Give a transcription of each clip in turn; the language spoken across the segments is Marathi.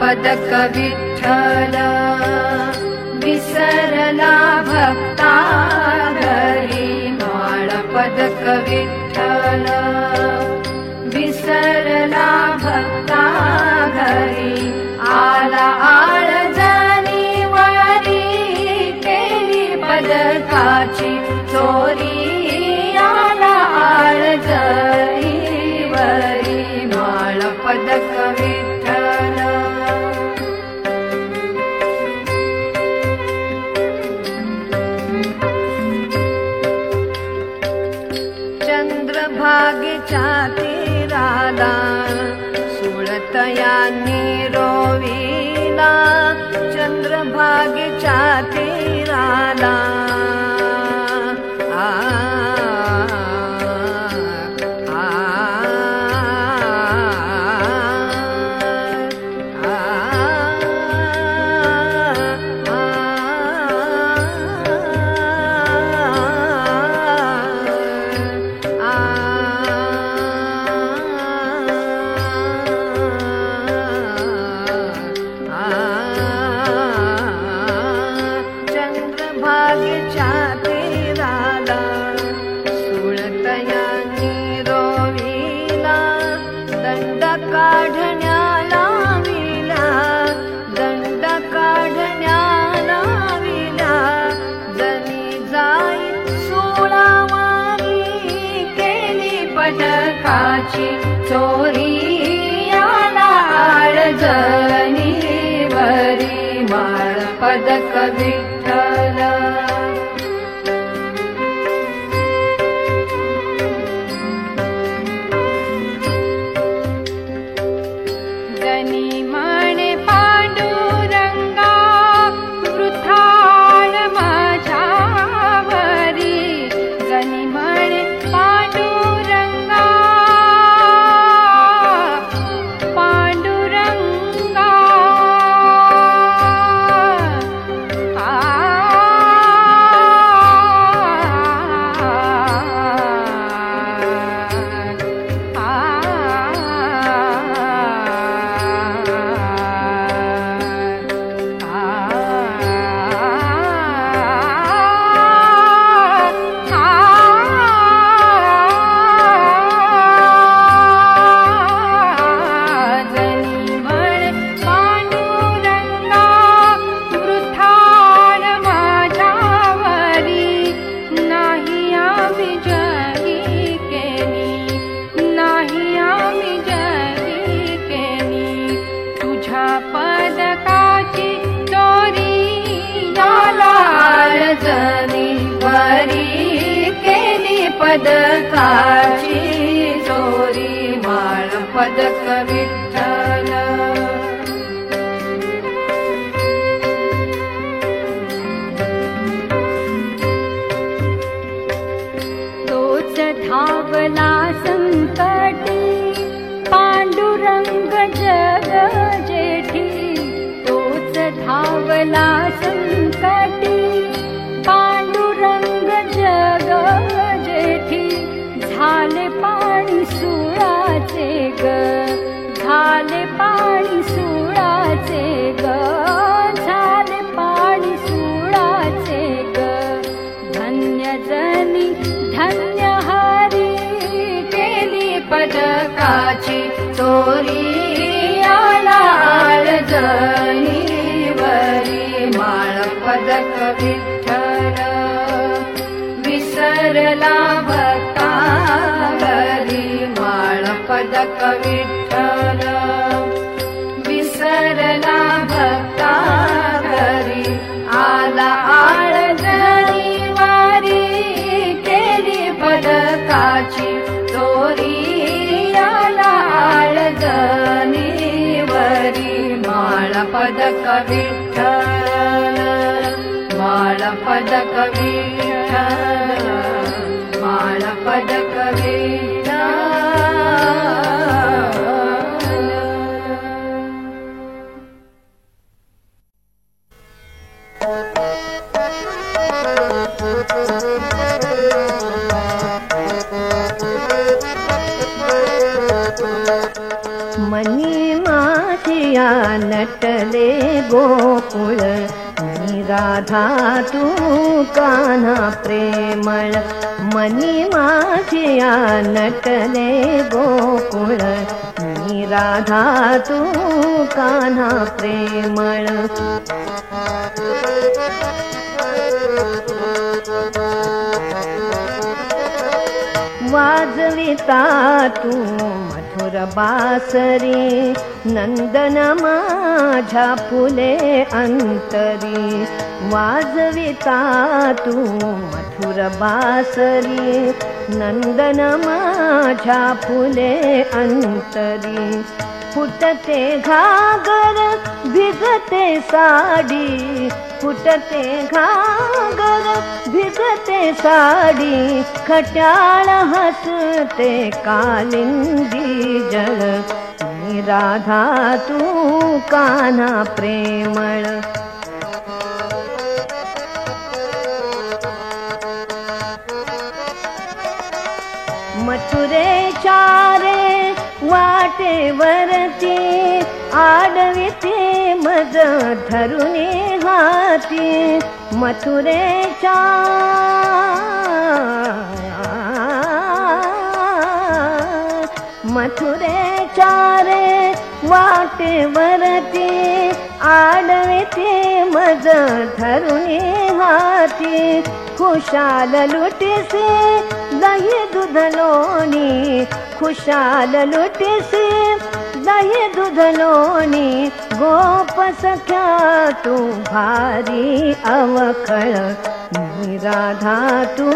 पदक विठ्ठल विसरला भक्ता घरी माळ पदक विठ्ठल विसरला भक्ता घरी आला आळ जाणीवारी केली पदकाची चोरी आला आळ जाणीवारी माळ पदक विठ्ठल चंद्रभागेच्या तीराला सुळतयांनी रोविला चंद्रभागेच्या तीराला चंद्रभागेच्या तीराला सुळतयांनी रोविला दंड काढण्याला विला दंड काढण्याला विला जनी जाई सोळावारी केली पदकाची चोरी आला आळ जनीवरी माळ पदक विठ्ठल जनी म्हणे पांडुरंगा वृथाळ माझ्यावरी जनी म्हणे पांडुरंगा पांडुरंगा पदकाची चोरी आला आळ जनीवरी केली पदकाची चोरी माळ पदक विठ्ठल तोच धावला संकटी पांडुरंग जग जेठी तोच धावला संकटी पांडुरंग जग जेठी झाले पाणी सुळाचे ग झाले पाणी सुळाचे ग झाले पाणी सुळाचे ग धन्य जनी धन्य हरी केली पदकाची चोरी आला आळ जनीवरी माळ पदक विठ्ठल विसरला भक्ता घरी माळ पदक विठ्ठल विसरला भक्ता घरी आला आळ जनीवारी केली पदकाची चोरी आला आळ जनीवरी माळ पदक विठ्ठल माळ पदक विठ्ठल माळ पदक विठ्ठल मनी माझिया नट गोकुळ मी राधा तू कान्हा प्रेमळ मनी माझिया नटले गोकुळ मी राधा तू कान्हा प्रेमळ वाजविता तू मधुर बासरी नंदन माझ्या फुले अंतरी वाजविता तू मधुर बासरी नंदन माझ्या फुले अंतरी फुटते घागर भिजते साडी फुटते घागर भिजते साडी खट्याळ हसते कालिंदी जळ मी राधा तू कान्हा प्रेमळ मथुरेच्या रे वाटेवरती आडविते मज धरुनी हाती मथुरेच्या रे वाटेवरती आडविते मज धरुनी हाती खुशाल लुटीसे दही दूध लोणी खुशाल लुटीसे दही दूध लोणी गोप सख्या तू भारी अवखळ मी राधा तू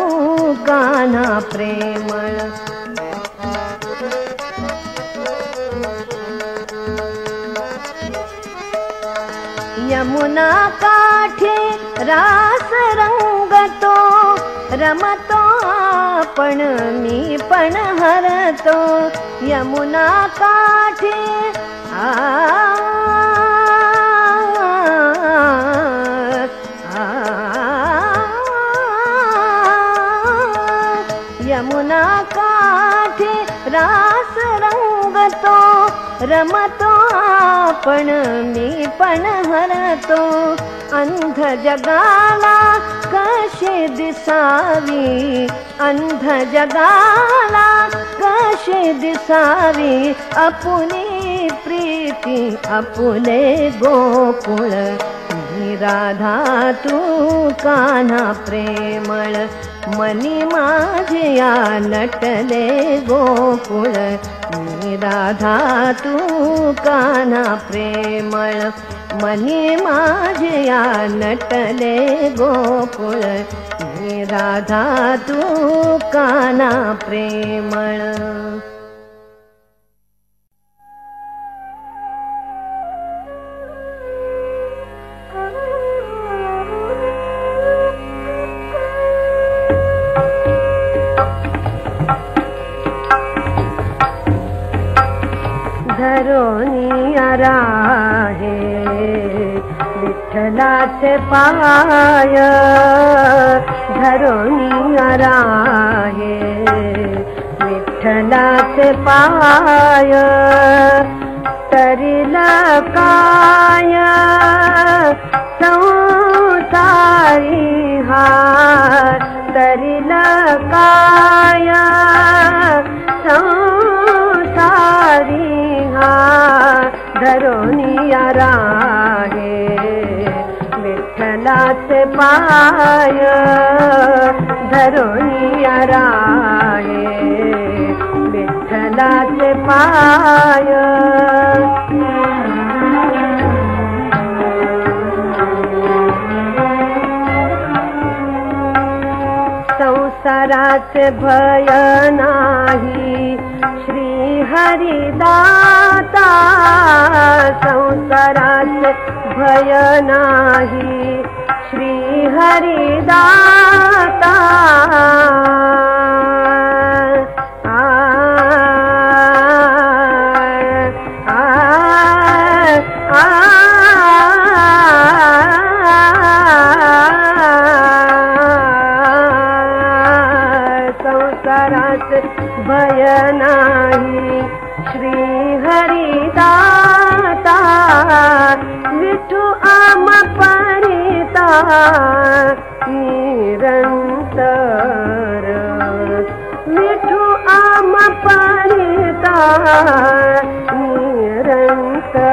कान्हा प्रेमळ यमुना काठी रास रंगतो रमतो आपण मी पण हरतो यमुना काठी यमुना काठी रास रंगतो रमतो आपण मी पण हरतो अंध जगाला कशी दिसावी अंध जगाला कशी दिसावी आपुली प्रीती आपुले गोकुळ मी राधा तू कान्हा प्रेमळ मनी माझिया नटले गोकुळ मी राधा तू कान्हा प्रेमळ मनी माझिया नटले गोकुळ मी राधा तू कान्हा प्रेमळ धरोनी राहे विठ्ठलाचे पाय धरोनी राहे विठ्ठलाचे पाय तरील काय संसारी हा तरील काय संसारी धरोनी राहे विठ्ठलाचे पाय धरोनी राहे विठ्ठलाचे पाय संसाराचे भय नाही श्री हरिदाता संसाराचे भय नाही श्री हरिदाता संसाराचे भय नाही श्री हरिदाता विठू आम परिता निरंतर विठू आम परिता निरंतर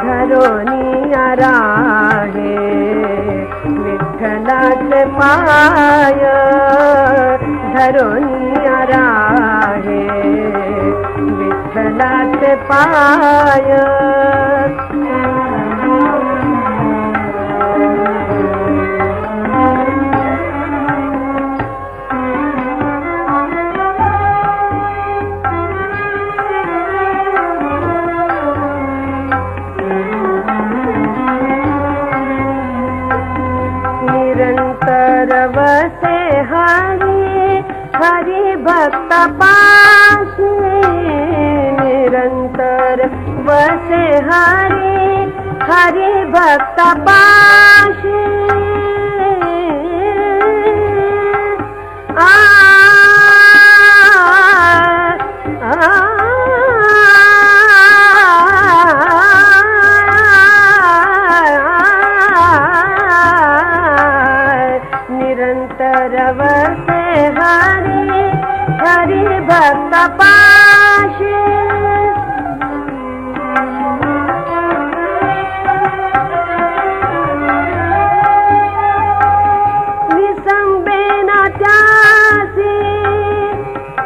धरोनिया राहे विठ्ठलाचे पाय धरोनिया राहे विठ्ठलाचे पाय निरंतर वसे हरि भक्त पाशी निरंतर वसे हरि भक्त पाशी निरंतर वसे हरि भक्त पाशी विसंबेना त्यासी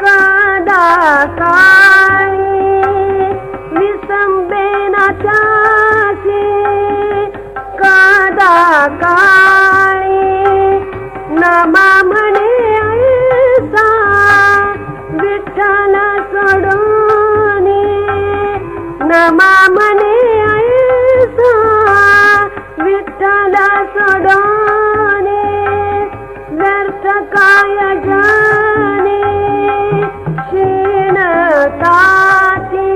कदा काळी विसंबेना त्यासी कदा काळी नमा म्हणे ऐसा विठ्ठल सोडोनी नमा म्हणे ऐसा विठ्ठल सोडोनी व्यर्थ काय जाणे क्षीण ताती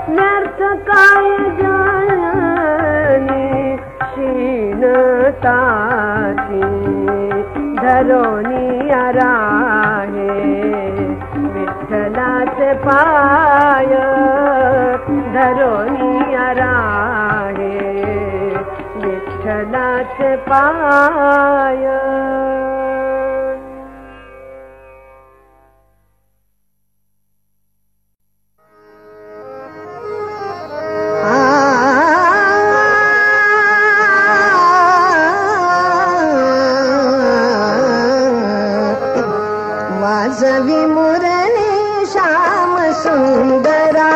व्यर्थ काय जाणे क्षीण ताती धरोनिया राहे विठ्ठलाचे पाय धरोनिया राहे विठ्ठलाचे पाय वाजवी मुरली श्याम सुंदरा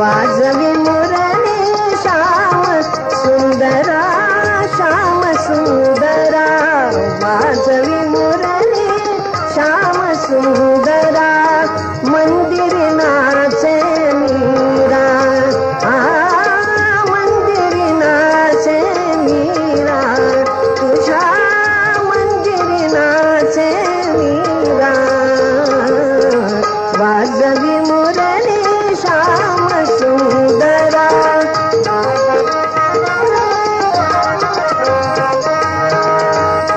वाजवी मुरली श्याम सुंदरा श्याम सुंदरा वाजवी मुरली श्याम सुंदरा मंदिर नाचे मीरा मंदिर नाचे मीरा तुझ्या मंदिर नाचे मीरा वाजवी मुरली श्याम सुंदरा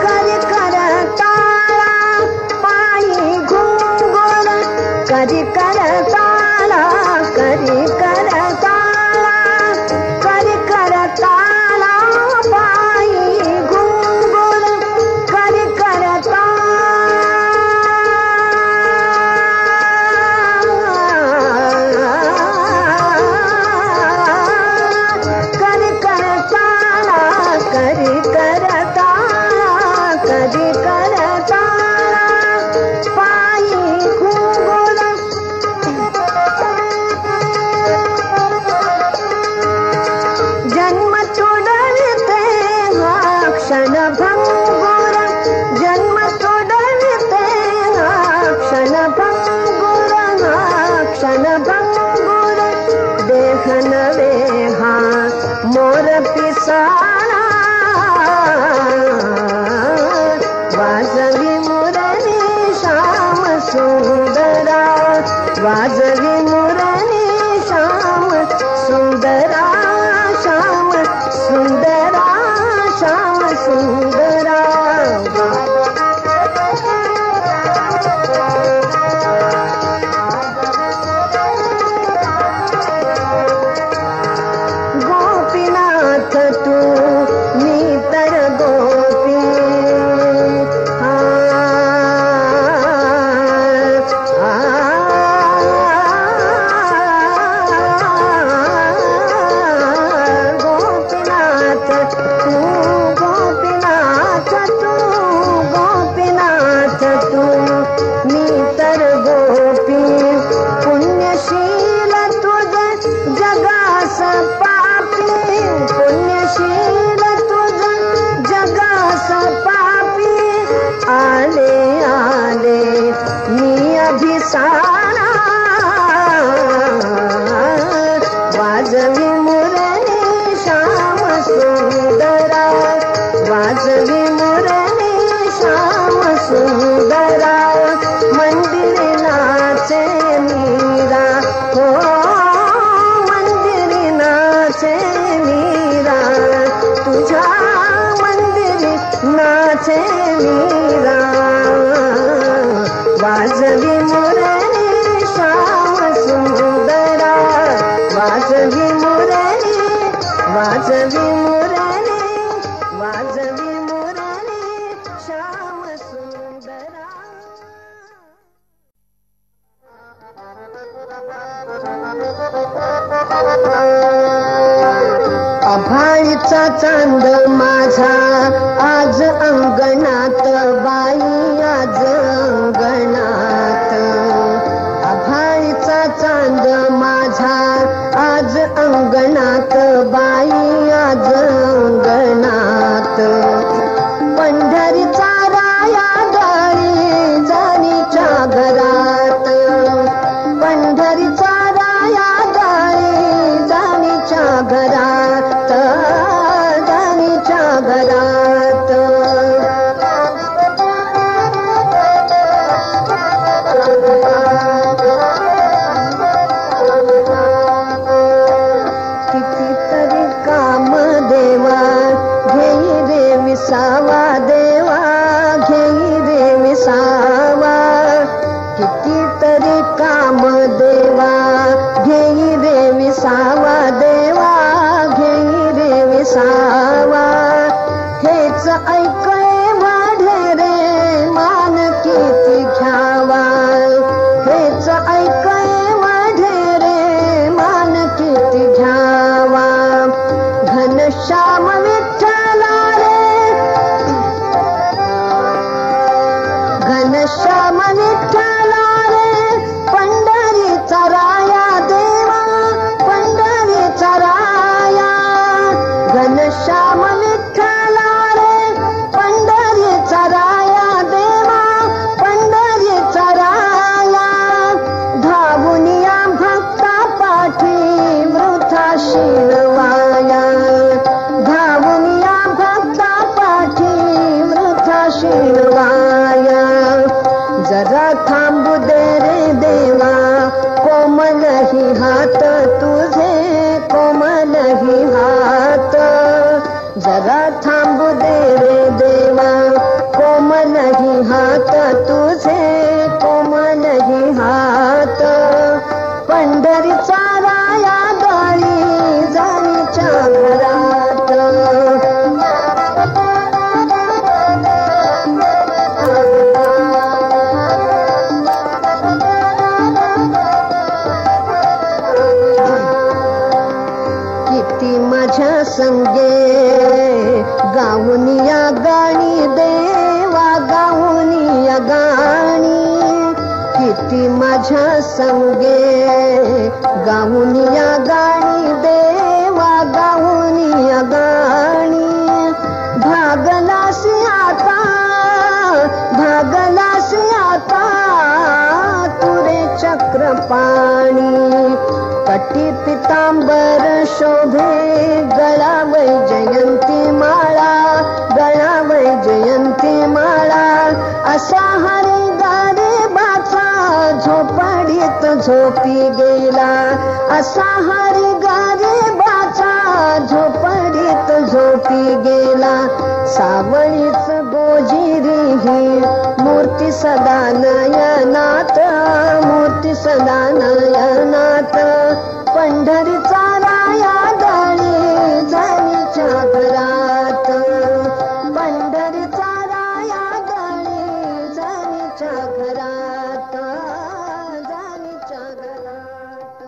कर कर ताळा पायी घुंगुर करी कर ताळा करी कर ताळा करी कर ताळा पायी घुंगुर करी कर जन्म तोडविते क्षण भंगुर जन्म तोडविते क्षण भंगुर क्षण भंगुर देह नवे हा मोर पिसाळा वाजवी मुरली श्याम सुंदरा वाजवी मुरली श्याम सुंदरा श्याम सुंदरा श्याम सुंदरा श्रीराम वाजवी मुरली श्याम सुंदरा वाजवी मुरली वाजवी मुरली वाजवी मुरली श्याम सुंदरा अभाळीचा चांद माझा आज अंगणात बाई आज अंगणात अभाळीचा चांद माझा आज अंगणात बाई आज अंगणात पंढरीचा राया गाडी जाणीच्या घरात पंढरीचा राया गाडी जाणीच्या घरात जाणीच्या घरात कितीतरी काम देवा घेई रे विसावा देवा घेई रे विसावा कितीतरी काम देवा घेई रे विसावा देवा घेई रे विसावा हेच ऐकळे वाढे रे मान किती घ्यावा हेच ऐकळे वाढे रे मान किती घ्यावा घनश्याम विठ्ठला रे घनश्याम विठ्ठला रे पंढरीचा राया देवा पंढरीचा राया घनश्याम विठ्ठला रे पंढरीचा राया देवा पंढरीचा राया धावून या भक्ता पाठी वृथा शिणवाया धावून या भक्ता पाठी वृथा शिणवाया जरा थांबू दे रे देवा कोमल ही हात तुझे कोमल ही हात जरा थांबू दे रे देवा कोमल ही हात तुझे कोमल ही हात पंढरीचा राया गाडी जाणीच्या घरात किती माझ्या संगे गाऊनिया गाणी देवा गाऊनिया गाणी किती माझ्या संगे गाऊनिया गाणी देवा गाऊनिया गाणी भागलासी आता भागलासी आता तुरे चक्रपाणी कटी पितांबर शोभे गळावै जयंती माळा गळावै जयंती माळा असा हरी गरीबाचा झोपडीत झोपी गेला असा हरी गरीबाचा झोपडीत झोपी गेला सावळीच गोजिरी ही मूर्ती सदा नयनात मूर्ती सदा नयनात पंढरीचा राया गाडी जाणीच्या घरात पंढरीचा राया गाडी जाणीच्या घरात जाणीच्या घरात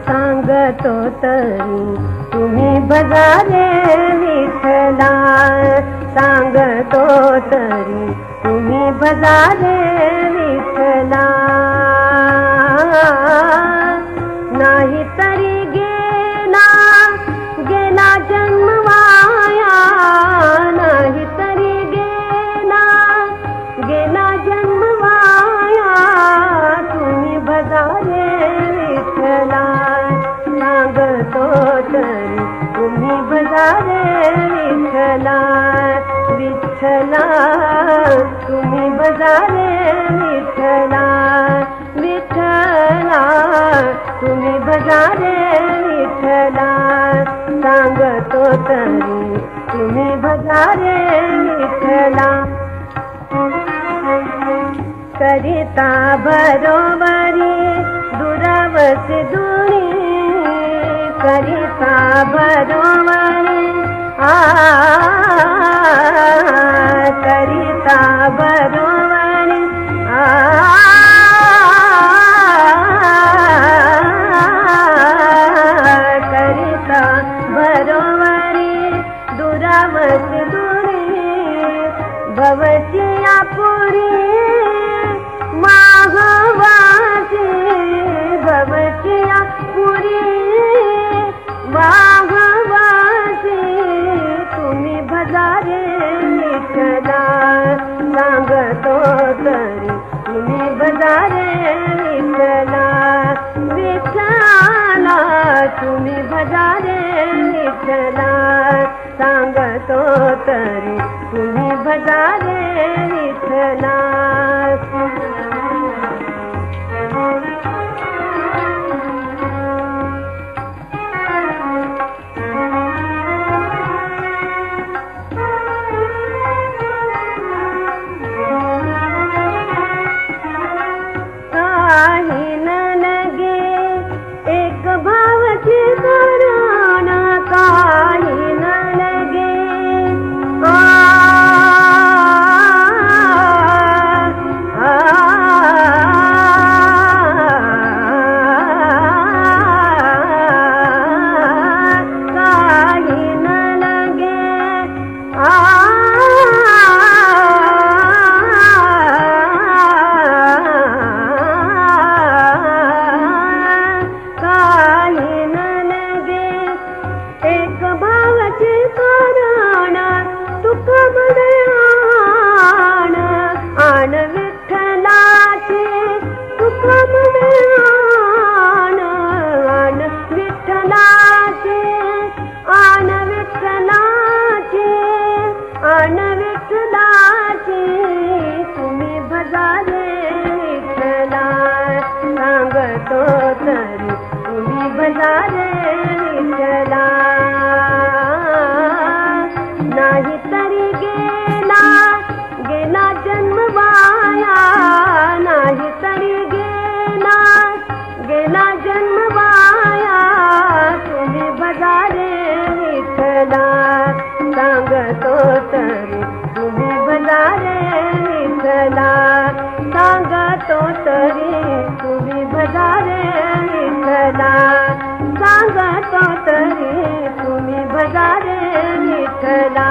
सांगतो तरी तुम्ही भजारे विठ्ठला सांगतो तरी तुम्ही भजारे विठ्ठला नाही तरी गेला गेला जन्म वाया नाही तरी गेला गेला जन्म वाया तुम्ही भजारे विठ्ठला सांगतो तरी तुम्ही भजारे विठ्ठला विठ्ठला तुम्ही बजारे विठ्ठला विठ्ठला तुम्ही बजारे विठ्ठला सांगतो तरी तुम्ही बजारे विठ्ठला करिता बरोबरी दुरावसे दुनी करिता बरोबरी करिता बरोबरी करिता बरोबरी दुरावसे दुनी भवचिया पुरी माघवासी भवचिया पुरी माघवासी तुम्ही बजारे विठ्ठला सांगतो तरी तुम्ही बजारे विठ्ठला विठ्ठला तुम्ही बजारे विठ्ठला सांगतो तरी तुम्ही बजारे विठ्ठला नाही तरी गेला गेला जन्म वाया नाही तरी गेला गेला जन्म वाया तुम्ही बजारे विठ्ठला सांगतो तरी तुम्ही बजारे विठ्ठला सांगतो तरी तुम्ही बजारे विठ्ठला सांगतो तरी तुम्ही बजारे विठ्ठला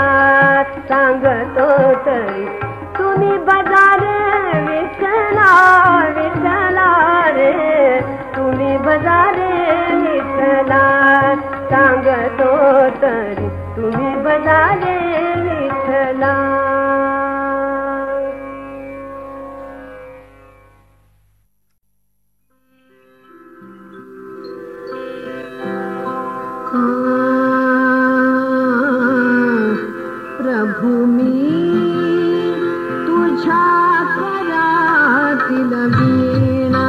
सांगतो तरी तुम्ही बजारे विठ्ठला विठ्ठला रे तुम्ही बजारे विठ्ठला सांगतो तरी तुम्ही बजारे विठ्ठला प्रभु मी तुझ्या करातील वीणा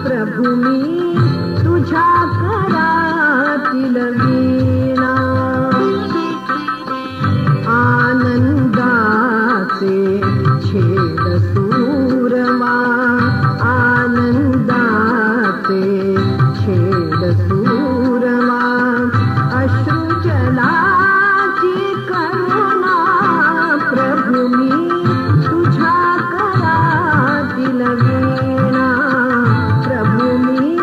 प्रभु मी तुझ्या करातील वीणा आनंदाचे छेद सूरमा आनंदाचे छेद सूरमा अश्रू जलाची करुणा प्रभु मी तुझ्या करातील वीणा प्रभु मी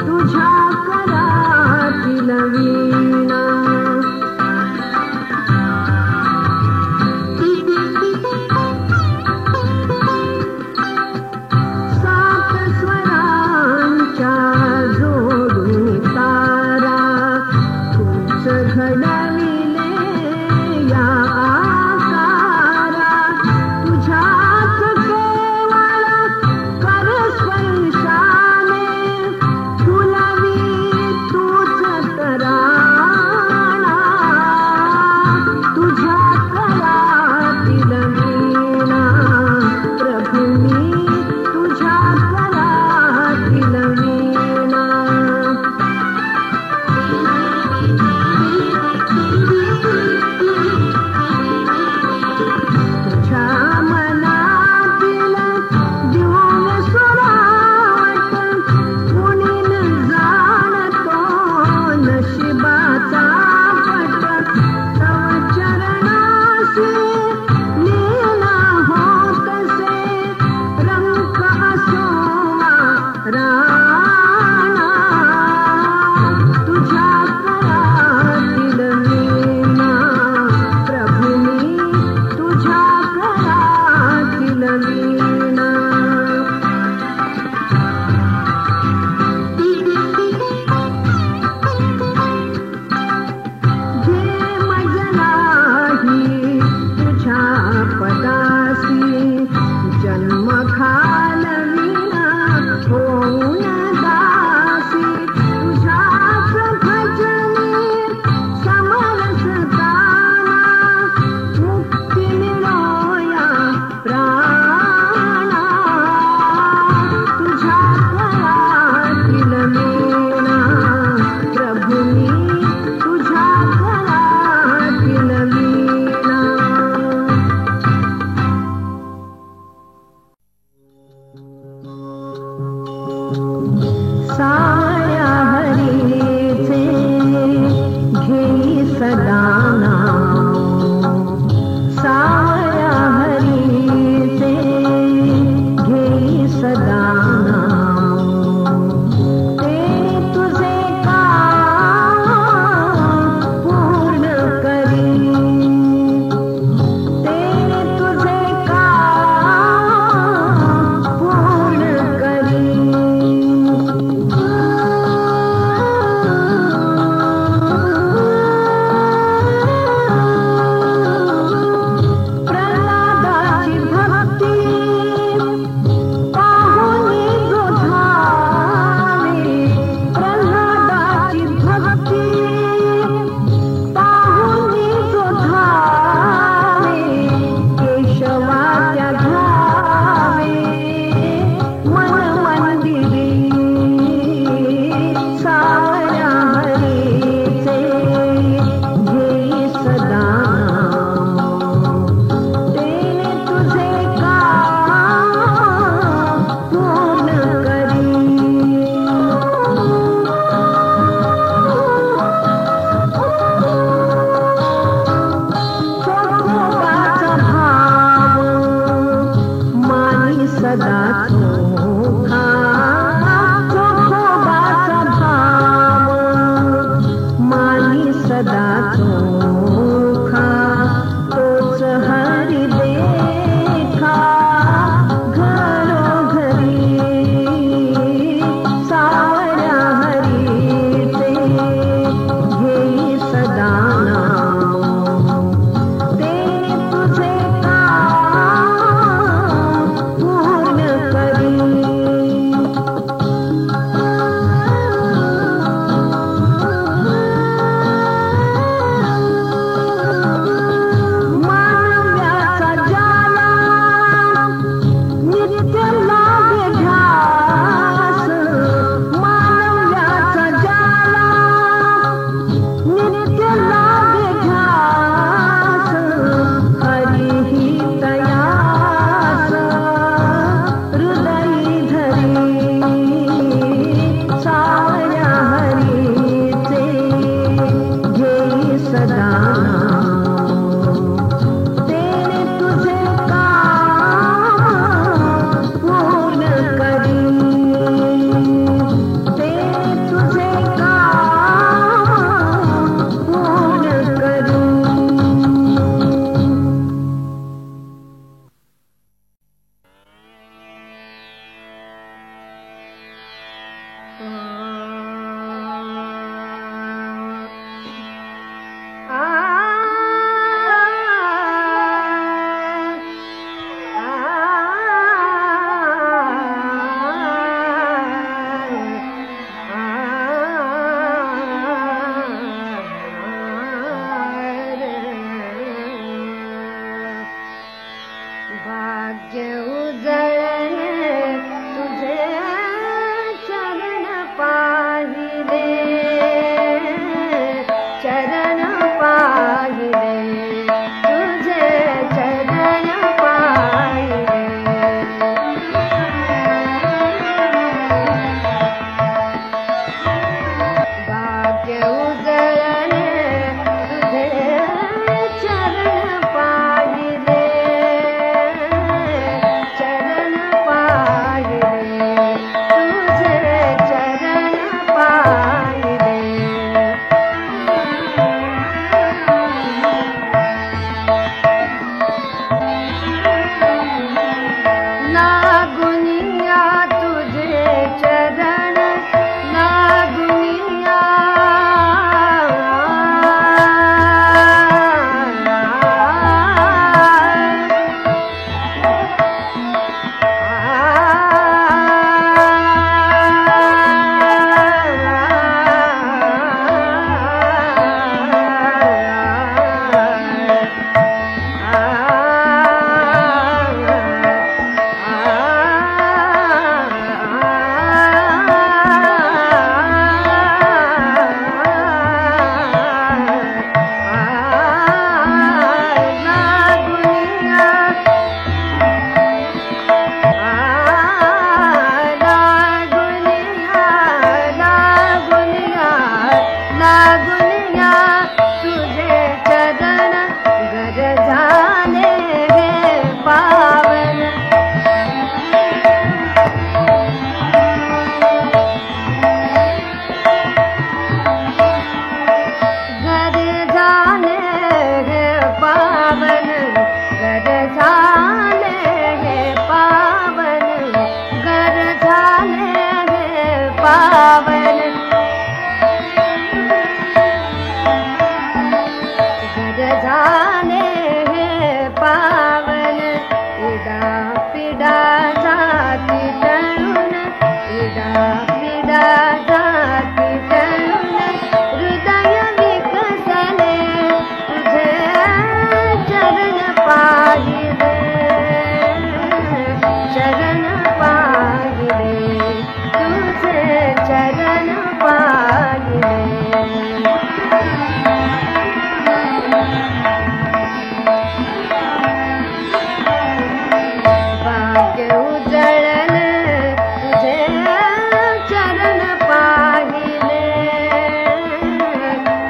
तुझ्या करातील वीणा सात स्वरांच्या जोडून तारा तुझ घडविले या आकारा तुझ्याच केवळ कर स्पर्शाने फुलवी तूच तराणा तुझ्या करातील भाग्य उजळले तुझे चरण पाहिले, चरण पाहिले, तुझे चरण पाहिले. भाग्य उजळले तुझे चरण पाहिले, चरण पाहिले, तुझे चरण पाहिले. लागुनिया तुझे चरण, लागुनिया, लागुनिया तुझे चरण गरजाने हे पावन. गरजाने हे पावन, गरजाने हे पावन, गरजाने हे पावन. गरजाने हे पावन. इडा पिडा जाती तळून, इडा पिडा जाती तळून, हृदय विकसले तुझे चरण पाहिले, चरण पाहिले, तुझे चरण पाहिले. भाग्य उजळले तुझे चरण पाहिले,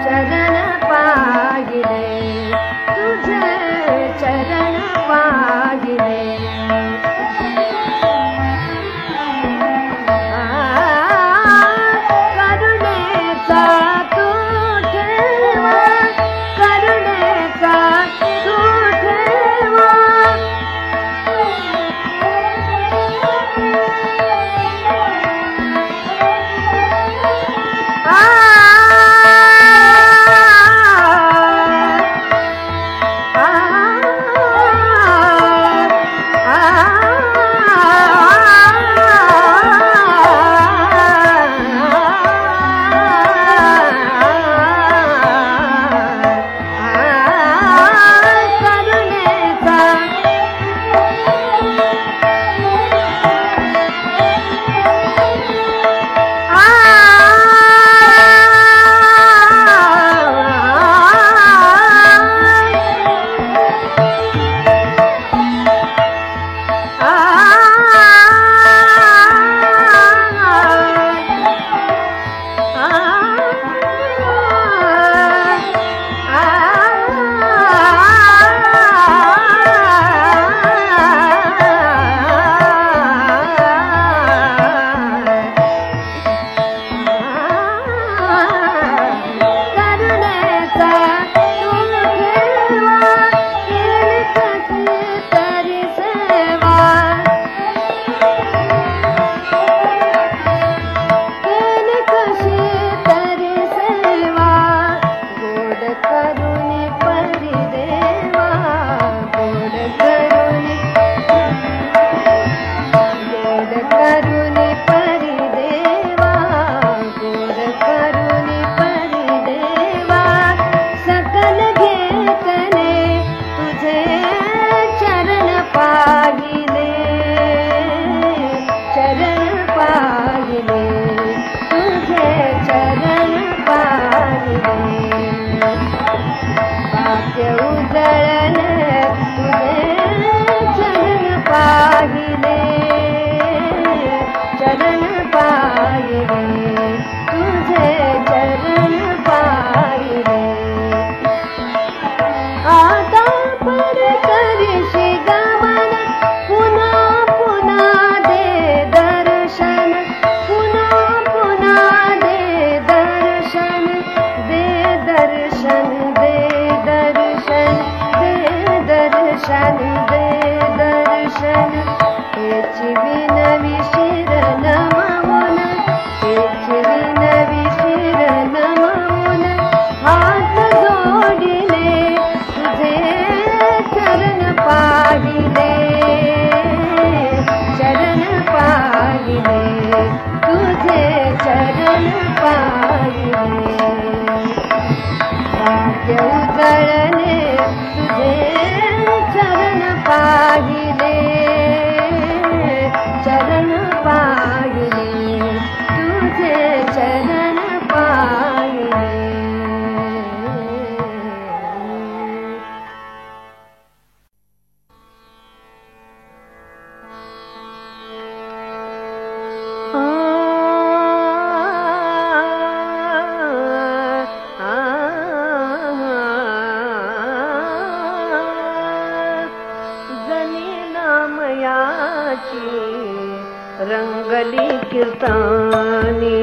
चरण पाहिले, तुझे चरण पाहिले. करुणेचा तू ठेवा, करुणेचा तू ठेवा. करुणेचा तू ठेवा, दर्शन दे दर्शन हेची विनवी शिर नमवून हेची विनवी शिर नमवून हात जोडिले तुझे चरण पाहिले चरण पाहिले तुझे चरण पाहिले भाग्य उजळले तुझे चरण पाहिले चरण पाहिले तुझे चरण पाहिले रंगली कीर्तनी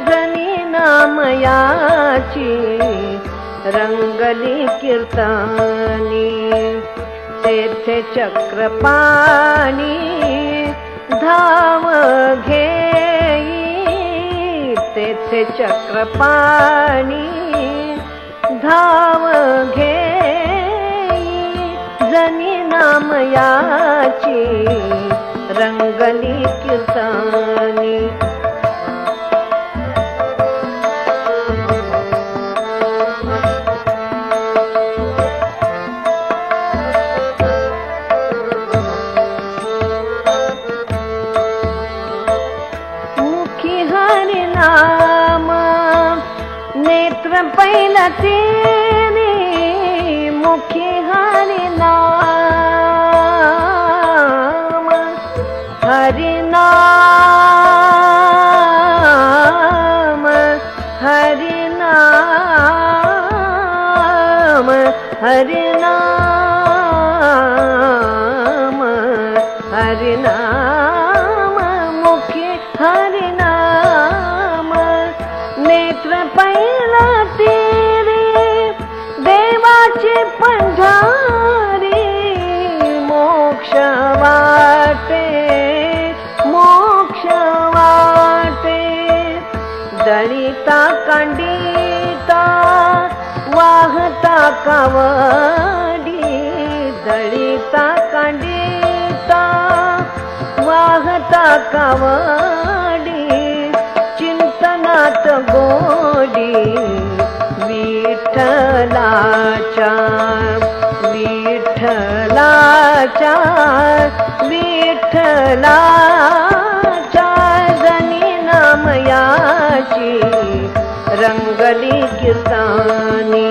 जनी नामयाची रंगली कीर्तनी तेथे चक्रपाणी धाव घेई तेथे चक्रपाणी धाव घेई जनी नामयाची रंगली कीर्तनी मुखी हरि नाम नेत्र पहिला तेरी मुखी हरि नाम हरिनाम हरिनाम हरिनाम हरिनाम मुखी हरिनाम नेत्र पहिला तेरे देवाची पंढारी मोक्ष वाटे मोक्ष वाटे दळिता कांडिता वाहता कावडी दळिता कांडिता वाहता कावडी चिंतनात गोडी विठ्ठलाच्या विठ्ठलाच्या विठ्ठलाच्या जनी नामयाची रंगली कीर्तनी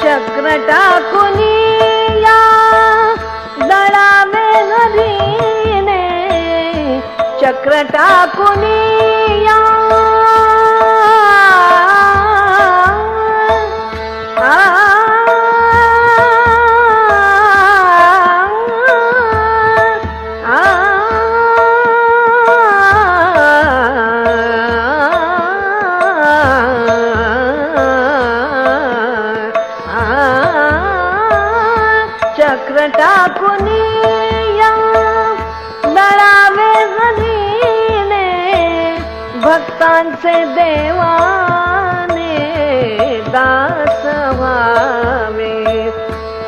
चक्र टाकुनी या दळावे नदीने चक्र टाकुनी या चक्र टाकुनी या दळावे नदीने भक्तांचे देवाने दास व्हावे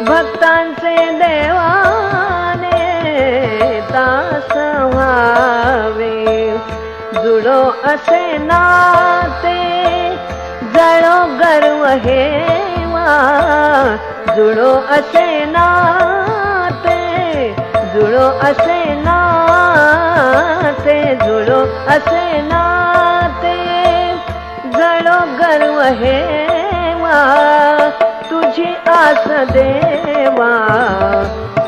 भक्तांचे देवाने दास व्हावे जुळो असे नाते जळो गर्व हेवा जुळो असे नाते जुळो असे नाते जुळो असे नाते जळो गर्व हेवा तुझी आस देवा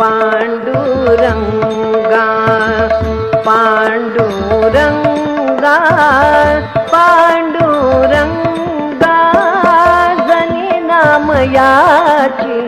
पांडुरंगा पांडुरंगा पांडुरंगा जनी नामयाची